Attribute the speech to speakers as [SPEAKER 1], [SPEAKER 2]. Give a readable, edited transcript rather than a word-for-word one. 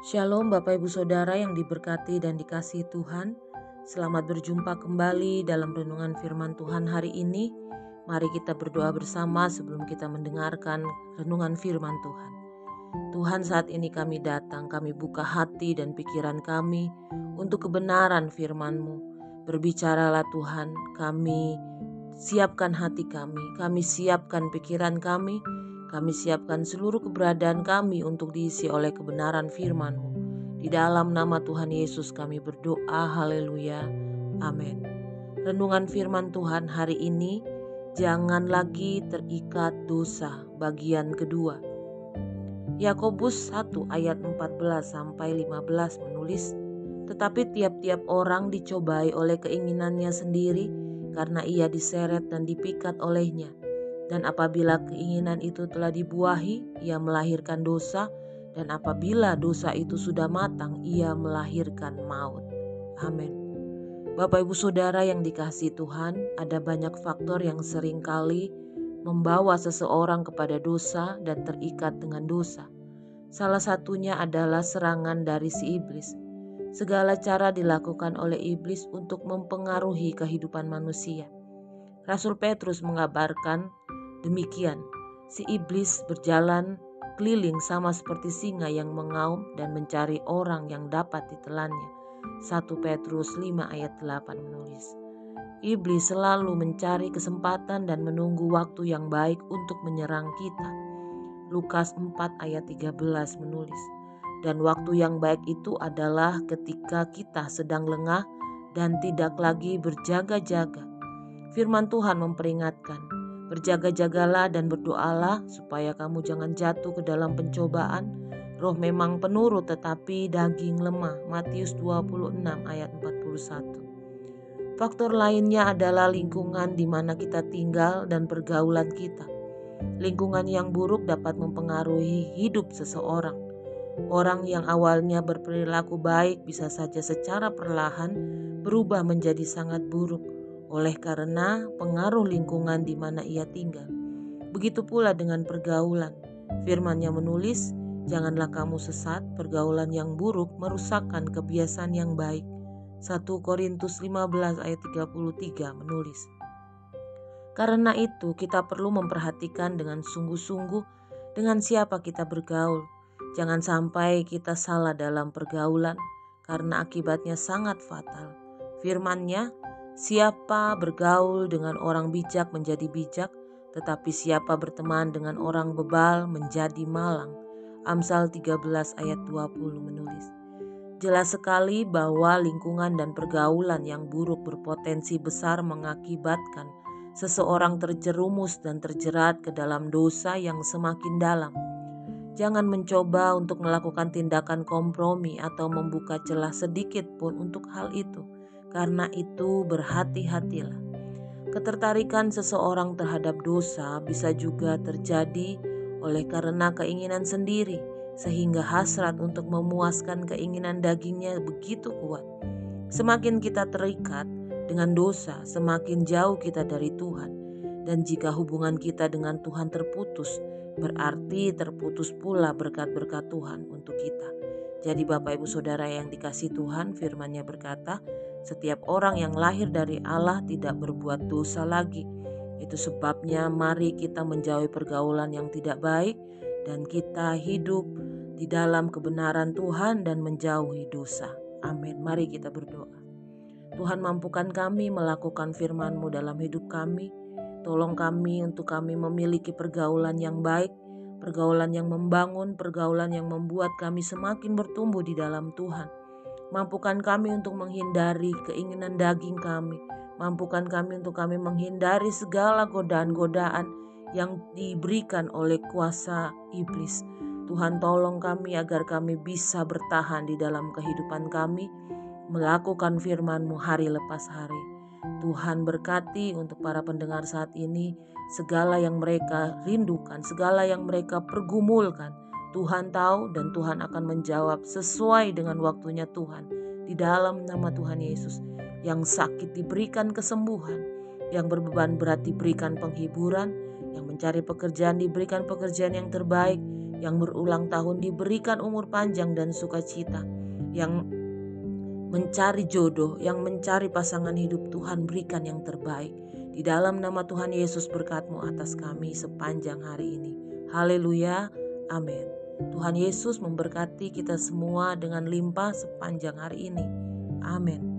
[SPEAKER 1] Shalom Bapak Ibu Saudara yang diberkati dan dikasihi Tuhan. Selamat berjumpa kembali dalam renungan firman Tuhan hari ini. Mari kita berdoa bersama sebelum kita mendengarkan renungan firman Tuhan. Tuhan, saat ini kami datang, kami buka hati dan pikiran kami untuk kebenaran firman-Mu. Berbicaralah Tuhan, kami siapkan hati kami siapkan pikiran kami siapkan seluruh keberadaan kami untuk diisi oleh kebenaran firman-Mu. Di dalam nama Tuhan Yesus kami berdoa, haleluya, amin. Renungan firman Tuhan hari ini, jangan lagi terikat dosa, bagian kedua. Yakobus 1 ayat 14-15 menulis, tetapi tiap-tiap orang dicobai oleh keinginannya sendiri karena ia diseret dan dipikat olehnya. Dan apabila keinginan itu telah dibuahi, ia melahirkan dosa, dan apabila dosa itu sudah matang, ia melahirkan maut. Amin. Bapak Ibu Saudara yang dikasihi Tuhan, ada banyak faktor yang seringkali membawa seseorang kepada dosa dan terikat dengan dosa. Salah satunya adalah serangan dari si iblis. Segala cara dilakukan oleh iblis untuk mempengaruhi kehidupan manusia. Rasul Petrus mengabarkan demikian, si iblis berjalan keliling sama seperti singa yang mengaum dan mencari orang yang dapat ditelannya. 1 Petrus 5 ayat 8 menulis. Iblis selalu mencari kesempatan dan menunggu waktu yang baik untuk menyerang kita. Lukas 4 ayat 13 menulis. Dan waktu yang baik itu adalah ketika kita sedang lengah dan tidak lagi berjaga-jaga. Firman Tuhan memperingatkan, berjaga-jagalah dan berdoalah supaya kamu jangan jatuh ke dalam pencobaan. Roh memang penurut tetapi daging lemah. Matius 26 ayat 41. Faktor lainnya adalah lingkungan di mana kita tinggal dan pergaulan kita. Lingkungan yang buruk dapat mempengaruhi hidup seseorang. Orang yang awalnya berperilaku baik bisa saja secara perlahan berubah menjadi sangat buruk oleh karena pengaruh lingkungan di mana ia tinggal. Begitu pula dengan pergaulan. Firman-Nya menulis, janganlah kamu sesat, pergaulan yang buruk merusakkan kebiasaan yang baik. 1 Korintus 15 ayat 33 menulis. Karena itu kita perlu memperhatikan dengan sungguh-sungguh dengan siapa kita bergaul. Jangan sampai kita salah dalam pergaulan karena akibatnya sangat fatal. Firman-Nya, siapa bergaul dengan orang bijak menjadi bijak, tetapi siapa berteman dengan orang bebal menjadi malang. Amsal 13 ayat 20 menulis. Jelas sekali bahwa lingkungan dan pergaulan yang buruk berpotensi besar mengakibatkan seseorang terjerumus dan terjerat ke dalam dosa yang semakin dalam. Jangan mencoba untuk melakukan tindakan kompromi atau membuka celah sedikit pun untuk hal itu. Karena itu berhati-hatilah. Ketertarikan seseorang terhadap dosa bisa juga terjadi oleh karena keinginan sendiri, sehingga hasrat untuk memuaskan keinginan dagingnya begitu kuat. Semakin kita terikat dengan dosa, semakin jauh kita dari Tuhan. Dan jika hubungan kita dengan Tuhan terputus, berarti terputus pula berkat-berkat Tuhan untuk kita. Jadi Bapak Ibu Saudara yang dikasihi Tuhan, firman-Nya berkata, setiap orang yang lahir dari Allah tidak berbuat dosa lagi. Itu sebabnya mari kita menjauhi pergaulan yang tidak baik dan kita hidup di dalam kebenaran Tuhan dan menjauhi dosa. Amin. Mari kita berdoa. Tuhan, mampukan kami melakukan firman-Mu dalam hidup kami. Tolong kami untuk kami memiliki pergaulan yang baik, pergaulan yang membangun, pergaulan yang membuat kami semakin bertumbuh di dalam Tuhan. Mampukan kami untuk menghindari keinginan daging kami. Mampukan kami untuk kami menghindari segala godaan-godaan yang diberikan oleh kuasa iblis. Tuhan, tolong kami agar kami bisa bertahan di dalam kehidupan kami, melakukan firman-Mu hari lepas hari. Tuhan berkati untuk para pendengar saat ini, segala yang mereka rindukan, segala yang mereka pergumulkan, Tuhan tahu dan Tuhan akan menjawab sesuai dengan waktunya Tuhan. Di dalam nama Tuhan Yesus, yang sakit diberikan kesembuhan, yang berbeban berat diberikan penghiburan, yang mencari pekerjaan diberikan pekerjaan yang terbaik, yang berulang tahun diberikan umur panjang dan sukacita, yang mencari jodoh, yang mencari pasangan hidup, Tuhan berikan yang terbaik. Di dalam nama Tuhan Yesus, berkat-Mu atas kami sepanjang hari ini. Haleluya, amin. Tuhan Yesus memberkati kita semua dengan limpah sepanjang hari ini. Amin.